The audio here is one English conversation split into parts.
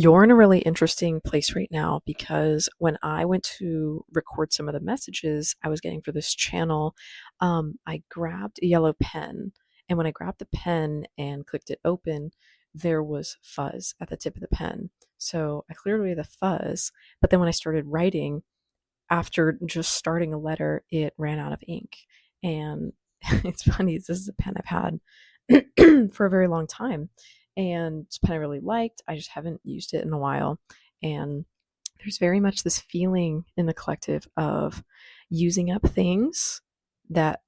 You're in a really interesting place right now because when I went to record some of the messages I was getting for this channel, I grabbed a yellow pen. And when I grabbed the pen and clicked it open, there was fuzz at the tip of the pen. So I cleared away the fuzz. But then when I started writing, after just starting a letter, it ran out of ink. And it's funny, this is a pen I've had for a very long time. And it's a pen I really liked. I just haven't used it in a while. And there's very much this feeling in the collective of using up things that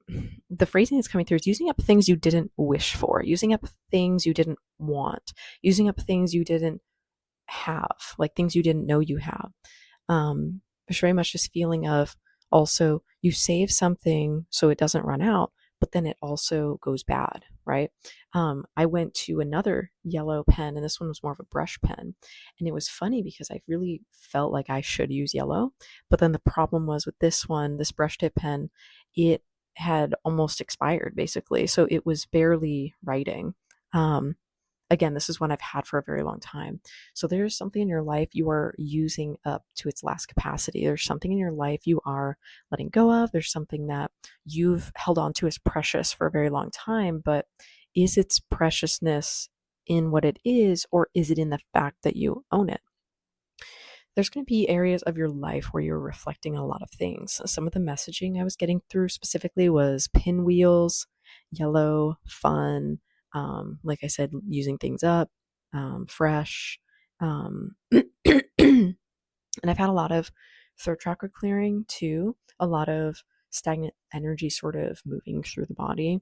the phrasing that's coming through is using up things you didn't wish for, using up things you didn't want, using up things you didn't have, like things you didn't know you have. There's very much this feeling of also you save something so it doesn't run out, but then it also goes bad, right? I went to another yellow pen, and this one was more of a brush pen. And it was funny because I really felt like I should use yellow. But then the problem was with this one, this brush tip pen, it had almost expired basically. So it was barely writing. Um, Again, this is one I've had for a very long time. So there's something in your life you are using up to its last capacity. There's something in your life you are letting go of. There's something that you've held on to as precious for a very long time, but is its preciousness in what it is, or is it in the fact that you own it? There's going to be areas of your life where you're reflecting a lot of things. Some of the messaging I was getting through specifically was pinwheels, yellow, fun, like I said, using things up, fresh. And I've had a lot of throat chakra clearing too, a lot of stagnant energy sort of moving through the body.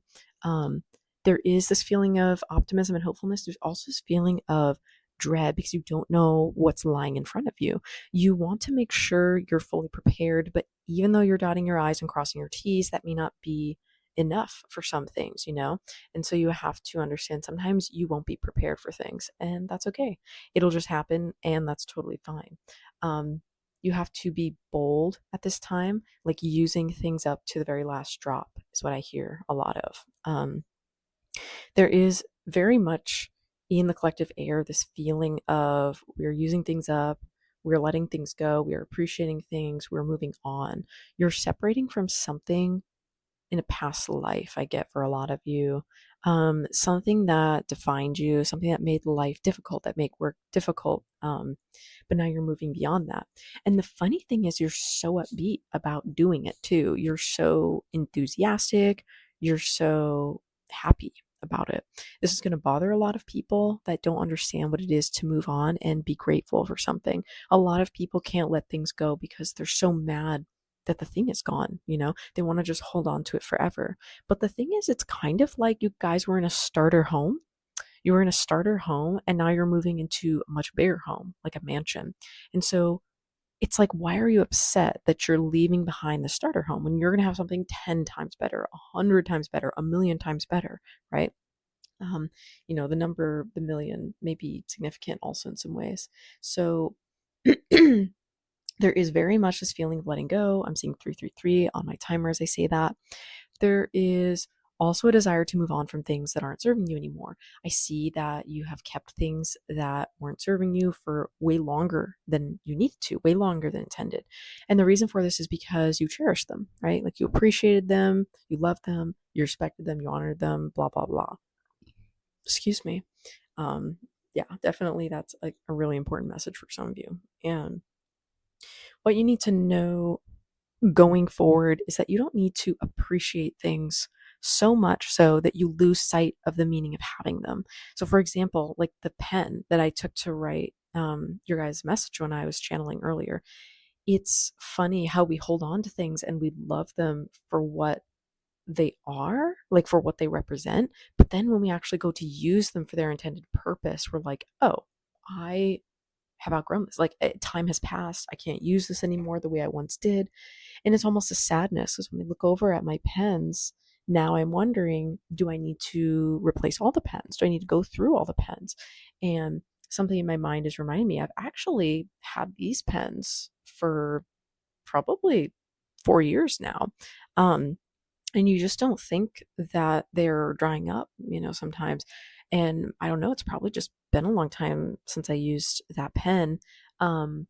There is this feeling of optimism and hopefulness. There's also this feeling of dread because you don't know what's lying in front of you. You want to make sure you're fully prepared, but even though you're dotting your I's and crossing your T's, that may not be enough for some things, you know? And so you have to understand sometimes you won't be prepared for things, and that's okay. It'll just happen, and that's totally fine. Um, you have to be bold at this time, like using things up to the very last drop is what I hear a lot of. There is very much in the collective air this feeling of we're using things up, we're letting things go, we're appreciating things, we're moving on. You're separating from something in a past life, I get for a lot of you. Something that defined you, something that made life difficult, that made work difficult. But now you're moving beyond that. And the funny thing is, you're so upbeat about doing it too. You're so enthusiastic. You're so happy about it. This is going to bother a lot of people that don't understand what it is to move on and be grateful for something. A lot of people can't let things go because they're so mad that the thing is gone, you know? They want to just hold on to it forever. But the thing is, it's kind of like you guys were in a starter home. You were in a starter home and now you're moving into a much bigger home, like a mansion. And so it's like, why are you upset that you're leaving behind the starter home when you're going to have something 10 times better, 100 times better, a million times better, right? Um, the number, the million may be significant also in some ways. So there is very much this feeling of letting go. I'm seeing 333 on my timer as I say that. There is also a desire to move on from things that aren't serving you anymore. I see that you have kept things that weren't serving you for way longer than you needed to, way longer than intended. And the reason for this is because you cherish them, right? Like you appreciated them, you loved them, you respected them, you honored them, blah, blah, blah. Excuse me. Yeah, definitely that's a really important message for some of you. And what you need to know going forward is that you don't need to appreciate things so much so that you lose sight of the meaning of having them. So, for example, like the pen that I took to write your guys' message when I was channeling earlier, it's funny how we hold on to things and we love them for what they are, like for what they represent. But then when we actually go to use them for their intended purpose, we're like, oh, I have outgrown this. Like time has passed. I can't use this anymore the way I once did. And it's almost a sadness because when I look over at my pens, now I'm wondering, do I need to replace all the pens? Do I need to go through all the pens? And something in my mind is reminding me I've actually had these pens for probably 4 years now. And you just don't think that they're drying up, sometimes. And I don't know, it's probably just been a long time since I used that pen. Um,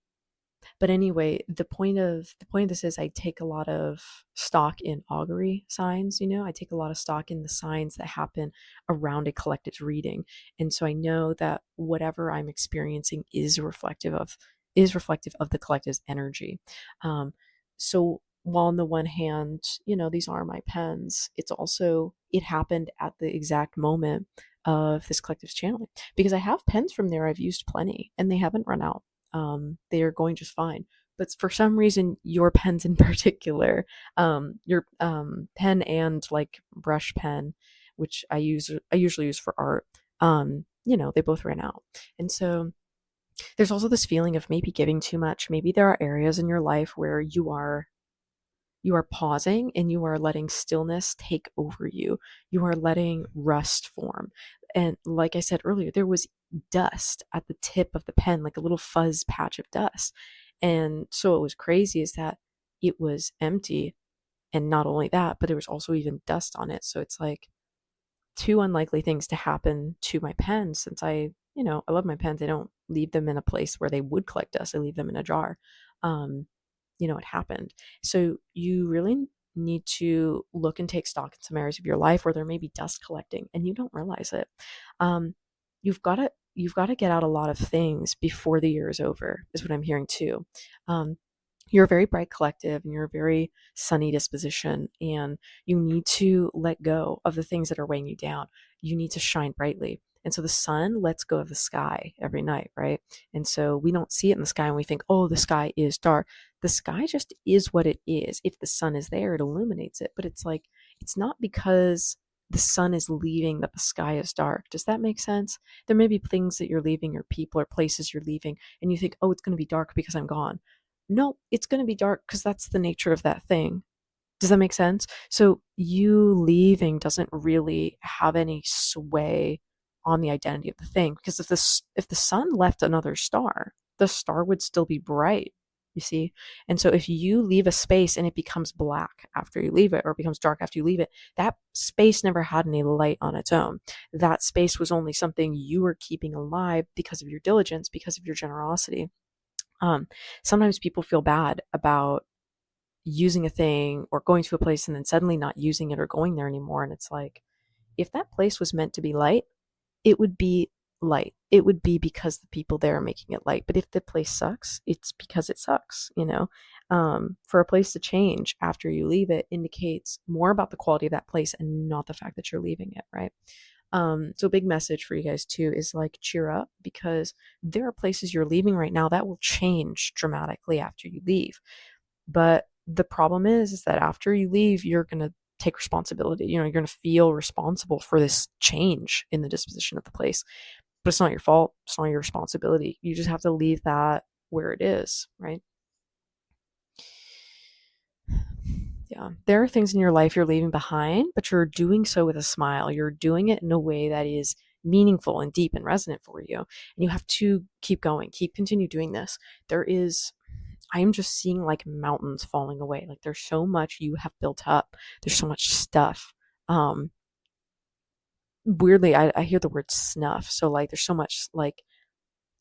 but anyway, the point of this is I take a lot of stock in augury signs, I take a lot of stock in the signs that happen around a collective's reading. And so I know that whatever I'm experiencing is reflective of the collective's energy. Um, so while on the one hand, these are my pens, it happened at the exact moment of this collective's channeling, because I have pens from there I've used plenty and they haven't run out. They are going just fine. But for some reason, your pens in particular, your pen and like brush pen, which I usually use for art, they both ran out. And so there's also this feeling of maybe giving too much. Maybe there are areas in your life where you are pausing and you are letting stillness take over you. You are letting rust form. And like I said earlier, there was dust at the tip of the pen, like a little fuzz patch of dust. And so what was crazy is that it was empty. And not only that, but there was also even dust on it. So it's like two unlikely things to happen to my pens, since I love my pens. I don't leave them in a place where they would collect dust. I leave them in a jar. Um, it happened. So you really need to look and take stock in some areas of your life where there may be dust collecting and you don't realize it. Um, you've got to get out a lot of things before the year is over, is what I'm hearing too. Um, you're a very bright collective and you're a very sunny disposition, and you need to let go of the things that are weighing you down. You need to shine brightly. And so the sun lets go of the sky every night, right? And so we don't see it in the sky and we think, oh, the sky is dark. The sky just is what it is. If the sun is there, it illuminates it. But it's like, it's not because the sun is leaving that the sky is dark. Does that make sense? There may be things that you're leaving, or people or places you're leaving, and you think, oh, it's going to be dark because I'm gone. No, it's going to be dark because that's the nature of that thing. Does that make sense? So you leaving doesn't really have any sway on the identity of the thing, because if the sun left another star, the star would still be bright, you see? And so if you leave a space and it becomes black after you leave it, or it becomes dark after you leave it, that space never had any light on its own. That space was only something you were keeping alive because of your diligence, because of your generosity. Sometimes people feel bad about using a thing or going to a place and then suddenly not using it or going there anymore. And it's like, if that place was meant to be light, it would be light. It would be because the people there are making it light. But if the place sucks, it's because it sucks. For a place to change after you leave it indicates more about the quality of that place and not the fact that you're leaving it, right? So a big message for you guys too is like, cheer up, because there are places you're leaving right now that will change dramatically after you leave. But the problem is that after you leave, you're going to take responsibility. You're going to feel responsible for this change in the disposition of the place. But it's not your fault. It's not your responsibility. You just have to leave that where it is, right? Yeah. There are things in your life you're leaving behind, but you're doing so with a smile. You're doing it in a way that is meaningful and deep and resonant for you. And you have to keep going, continue doing this. I am just seeing like mountains falling away. Like, there's so much you have built up. There's so much stuff. Weirdly, I hear the word snuff. So like, there's so much, like,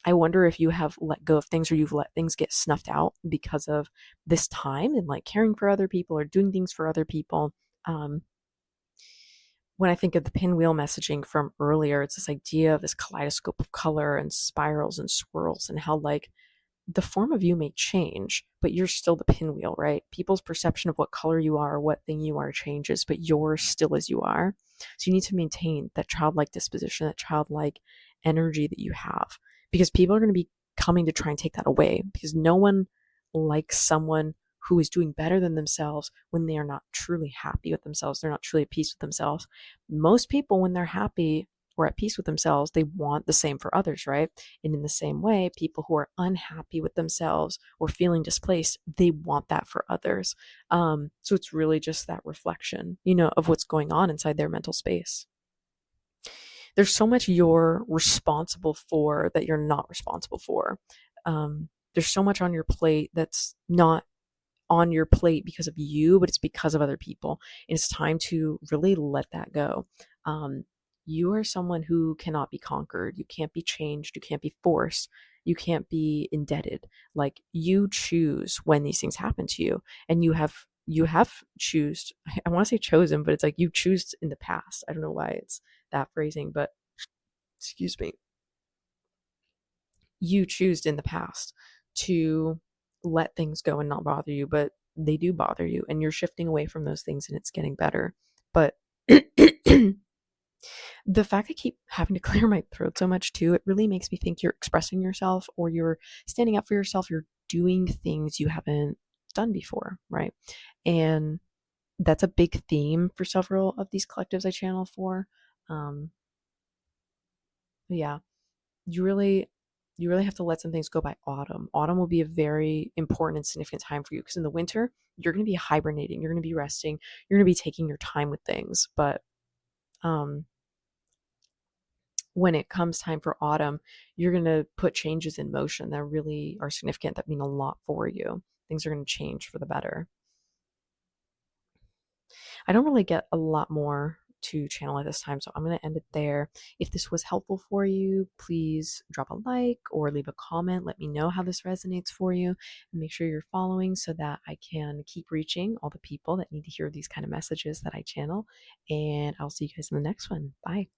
I wonder if you have let go of things, or you've let things get snuffed out because of this time and like caring for other people or doing things for other people. When I think of the pinwheel messaging from earlier, it's this idea of this kaleidoscope of color and spirals and swirls, and how like the form of you may change, but you're still the pinwheel, right? People's perception of what color you are or what thing you are changes, but you're still as you are. So you need to maintain that childlike disposition, that childlike energy that you have, because people are going to be coming to try and take that away, because no one likes someone who is doing better than themselves when they are not truly happy with themselves. They're not truly at peace with themselves. Most people, when they're happy or at peace with themselves, they want the same for others, right? And in the same way, people who are unhappy with themselves or feeling displaced, they want that for others. So it's really just that reflection, of what's going on inside their mental space. There's so much you're responsible for that you're not responsible for. There's so much on your plate that's not on your plate because of you, but it's because of other people. And it's time to really let that go. you are someone who cannot be conquered. You can't be changed. You can't be forced. You can't be indebted. Like, you choose when these things happen to you, and you have choose. I want to say chosen, but it's like you choose in the past. I don't know why it's that phrasing, but excuse me. You choose in the past to let things go and not bother you, but they do bother you, and you're shifting away from those things and it's getting better. But the fact I keep having to clear my throat so much too, it really makes me think you're expressing yourself, or you're standing up for yourself, you're doing things you haven't done before, right? And that's a big theme for several of these collectives I channel for. Um, yeah, you really have to let some things go by autumn. Autumn will be a very important and significant time for you, because in the winter, you're going to be hibernating, you're going to be resting, you're going to be taking your time with things. But um, when it comes time for autumn, you're going to put changes in motion that really are significant, that mean a lot for you. Things are going to change for the better. I don't really get a lot more to channel at this time, so I'm going to end it there. If this was helpful for you, please drop a like or leave a comment. Let me know how this resonates for you, and make sure you're following so that I can keep reaching all the people that need to hear these kind of messages that I channel. And I'll see you guys in the next one. Bye.